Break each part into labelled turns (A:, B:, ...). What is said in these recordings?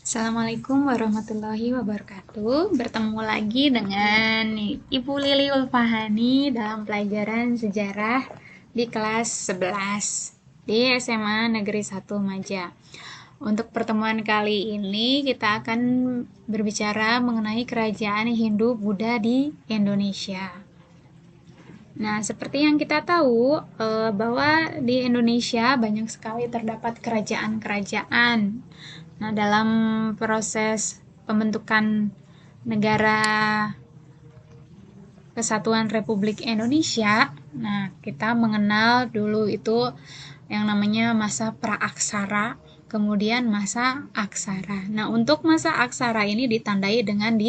A: Assalamualaikum warahmatullahi wabarakatuh. Bertemu lagi dengan Ibu Lili Ulfahani dalam pelajaran sejarah di kelas 11 di SMA Negeri 1 Maja. Untuk pertemuan kali ini kita akan berbicara mengenai kerajaan Hindu-Buddha di Indonesia. Nah, seperti yang kita tahu bahwa di Indonesia banyak sekali terdapat kerajaan-kerajaan. Nah, dalam proses pembentukan negara Kesatuan Republik Indonesia, nah kita mengenal dulu itu yang namanya masa praaksara, kemudian masa aksara. Nah, untuk masa aksara ini ditandai dengan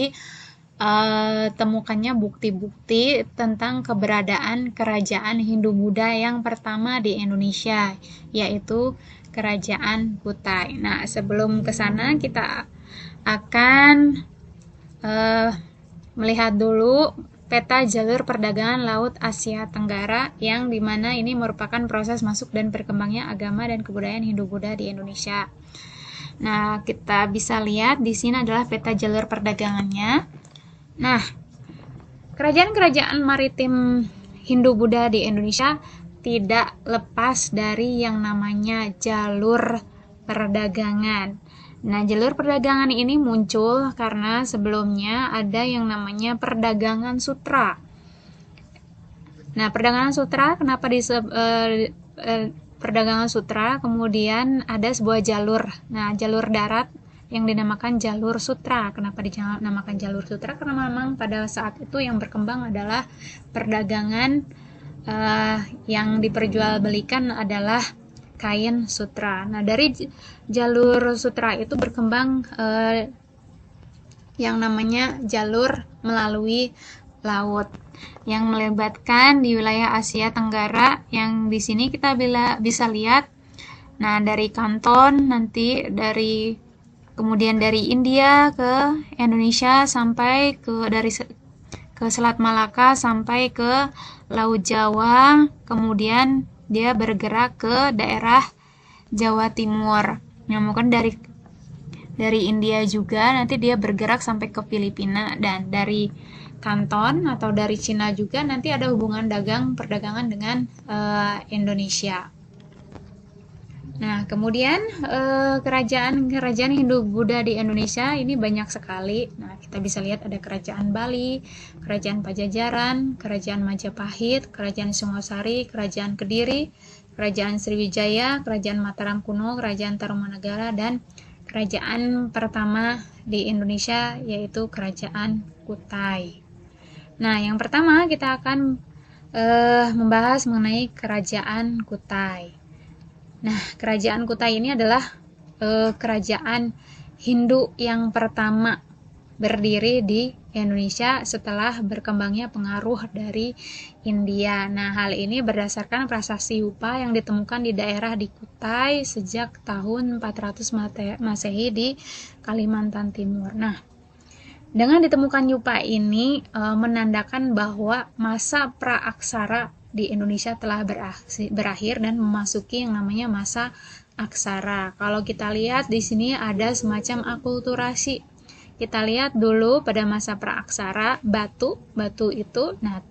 A: temukannya bukti-bukti tentang keberadaan kerajaan Hindu-Buddha yang pertama di Indonesia, yaitu Kerajaan Kutai. Nah, sebelum ke sana kita akan melihat dulu peta jalur perdagangan Laut Asia Tenggara yang dimana ini merupakan proses masuk dan berkembangnya agama dan kebudayaan Hindu-Buddha di Indonesia. Nah, kita bisa lihat di sini adalah peta jalur perdagangannya. Nah, kerajaan-kerajaan maritim Hindu-Buddha di Indonesia tidak lepas dari yang namanya jalur perdagangan. Nah, jalur perdagangan ini muncul karena sebelumnya ada yang namanya perdagangan sutra. Nah, perdagangan sutra kenapa perdagangan sutra, kemudian ada sebuah jalur. Nah, jalur darat yang dinamakan jalur sutra. Kenapa dinamakan jalur sutra? Karena memang pada saat itu yang berkembang adalah perdagangan yang diperjualbelikan adalah kain sutra. Nah, dari jalur sutra itu berkembang yang namanya jalur melalui laut yang melibatkan di wilayah Asia Tenggara yang di sini kita bisa lihat. Nah, dari Kanton nanti kemudian dari India ke Indonesia sampai ke Selat Malaka sampai ke Laut Jawa, kemudian dia bergerak ke daerah Jawa Timur. Nah, mungkin dari India juga nanti dia bergerak sampai ke Filipina, dan dari Kanton atau dari Cina juga nanti ada hubungan perdagangan dengan Indonesia. Nah, kemudian kerajaan Hindu-Buddha di Indonesia ini banyak sekali. Nah, kita bisa lihat ada Kerajaan Bali, Kerajaan Pajajaran, Kerajaan Majapahit, Kerajaan Singosari, Kerajaan Kediri, Kerajaan Sriwijaya, Kerajaan Mataram Kuno, Kerajaan Tarumanagara, dan kerajaan pertama di Indonesia yaitu Kerajaan Kutai. Nah, yang pertama kita akan membahas mengenai Kerajaan Kutai. Nah, Kerajaan Kutai ini adalah kerajaan Hindu yang pertama berdiri di Indonesia setelah berkembangnya pengaruh dari India. Nah, hal ini berdasarkan prasasti Yupa yang ditemukan di daerah di Kutai sejak tahun 400 Masehi di Kalimantan Timur. Nah, dengan ditemukan Yupa ini menandakan bahwa masa praaksara di Indonesia telah berakhir dan memasuki yang namanya masa aksara. Kalau kita lihat di sini ada semacam akulturasi. Kita lihat dulu pada masa praaksara batu itu, nah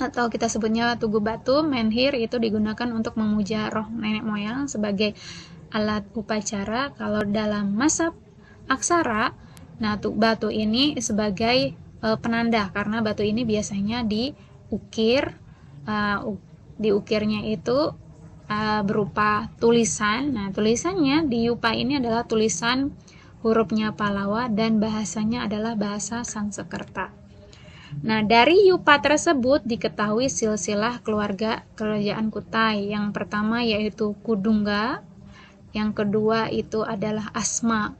A: atau kita sebutnya tugu batu, menhir, itu digunakan untuk memuja roh nenek moyang sebagai alat upacara. Kalau dalam masa aksara, nah batu ini sebagai penanda, karena batu ini biasanya diukir. Diukirnya itu berupa tulisan. Nah, tulisannya di Yupa ini adalah tulisan hurufnya Palawa dan bahasanya adalah bahasa Sanskerta. Nah, dari Yupa tersebut diketahui silsilah keluarga kerajaan Kutai. Yang pertama yaitu Kudungga, yang kedua itu adalah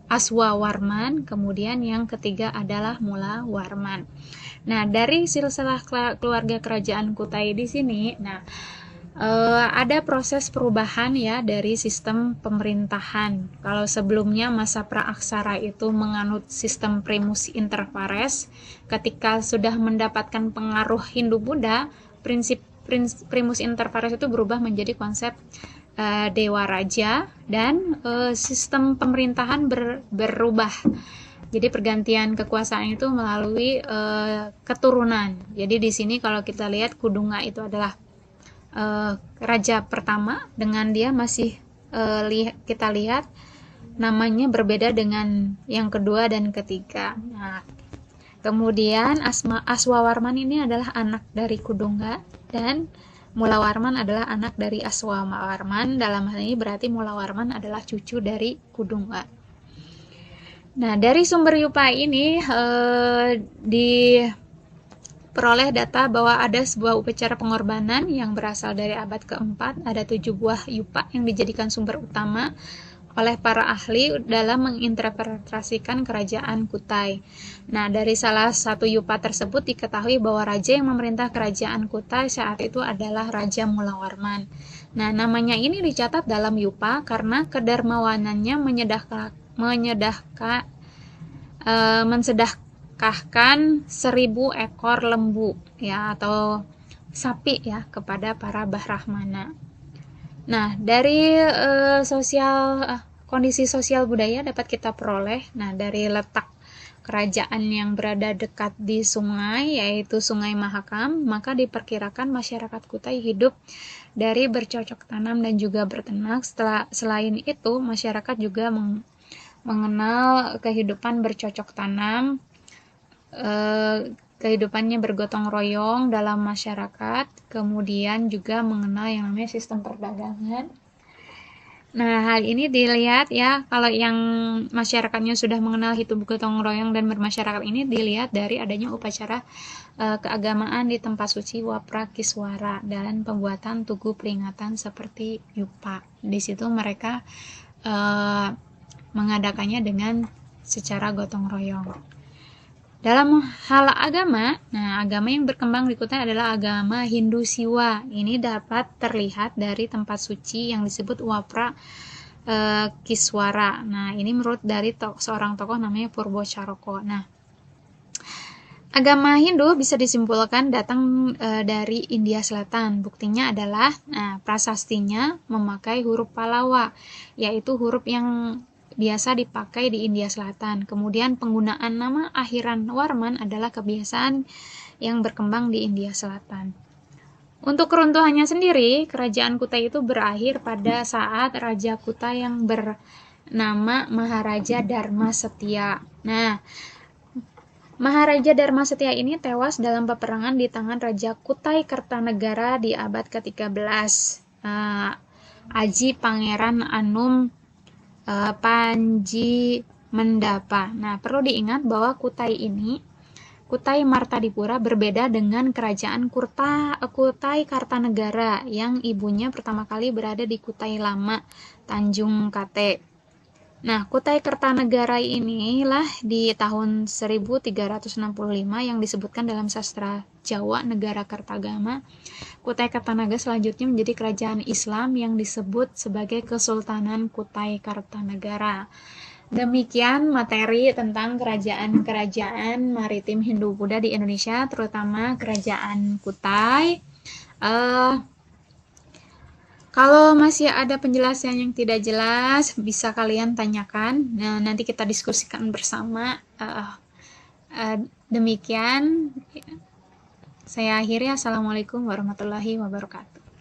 A: Aswawarman, kemudian yang ketiga adalah Mulawarman. Nah, dari silsilah keluarga kerajaan Kutai di sini, nah ada proses perubahan ya dari sistem pemerintahan. Kalau sebelumnya masa praaksara itu menganut sistem primus inter pares, ketika sudah mendapatkan pengaruh Hindu-Buddha, prinsip primus inter pares itu berubah menjadi konsep dewa raja, dan sistem pemerintahan berubah. Jadi pergantian kekuasaan itu melalui keturunan. Jadi di sini kalau kita lihat Kudunga itu adalah raja pertama, dengan dia masih kita lihat namanya berbeda dengan yang kedua dan ketiga. Nah, kemudian Aswawarman ini adalah anak dari Kudunga, dan Mulawarman adalah anak dari Aswawarman. Dalam hal ini berarti Mulawarman adalah cucu dari Kudunga. Nah, dari sumber Yupa ini diperoleh data bahwa ada sebuah upacara pengorbanan yang berasal dari abad keempat. Ada 7 buah Yupa yang dijadikan sumber utama oleh para ahli dalam menginterpretasikan kerajaan Kutai. Nah, dari salah satu Yupa tersebut diketahui bahwa raja yang memerintah kerajaan Kutai saat itu adalah Raja Mulawarman. Nah, namanya ini dicatat dalam Yupa karena kedermawanannya mensedekahkan 1000 ekor lembu ya, atau sapi ya, kepada para Brahmana. Nah, dari kondisi sosial budaya dapat kita peroleh. Nah, dari letak kerajaan yang berada dekat di sungai, yaitu Sungai Mahakam, maka diperkirakan masyarakat Kutai hidup dari bercocok tanam dan juga berternak. Selain itu, masyarakat juga mengenal kehidupan bercocok tanam, kehidupannya bergotong royong dalam masyarakat, kemudian juga mengenal yang namanya sistem perdagangan. Nah, hal ini dilihat ya, kalau yang masyarakatnya sudah mengenal hidup gotong royong dan bermasyarakat ini dilihat dari adanya upacara keagamaan di tempat suci Wapra Kiswara dan pembuatan tugu peringatan seperti Yupa. Di situ mereka mengadakannya dengan secara gotong royong. Dalam hal agama, nah agama yang berkembang di Kutai adalah agama Hindu Siwa. Ini dapat terlihat dari tempat suci yang disebut Wapra Kiswara. Nah, ini menurut dari seorang tokoh namanya Purbo Caroko. Nah, agama Hindu bisa disimpulkan datang dari India Selatan. Buktinya adalah prasastinya memakai huruf Pallava, yaitu huruf yang biasa dipakai di India Selatan. Kemudian penggunaan nama akhiran Warman adalah kebiasaan yang berkembang di India Selatan. Untuk keruntuhannya sendiri, kerajaan Kutai itu berakhir pada saat Raja Kutai yang bernama Maharaja Dharma Setia. Nah, Maharaja Dharma Setia ini tewas dalam peperangan di tangan Raja Kutai Kertanegara di abad ke-13. Aji Pangeran Anum Panji Mendapa. Nah, perlu diingat bahwa Kutai Martadipura berbeda dengan kerajaan Kutai Kartanegara yang ibunya pertama kali berada di Kutai Lama, Tanjung Kate. Nah, Kutai Kartanegara inilah di tahun 1365 yang disebutkan dalam sastra Jawa Negara Kartagama. Kutai Kartanegara selanjutnya menjadi kerajaan Islam yang disebut sebagai Kesultanan Kutai Kartanegara. Demikian materi tentang kerajaan-kerajaan maritim Hindu-Buddha di Indonesia, terutama kerajaan Kutai. Kalau masih ada penjelasan yang tidak jelas, bisa kalian tanyakan. Nah, nanti kita diskusikan bersama. Demikian, saya akhiri. Assalamualaikum warahmatullahi wabarakatuh.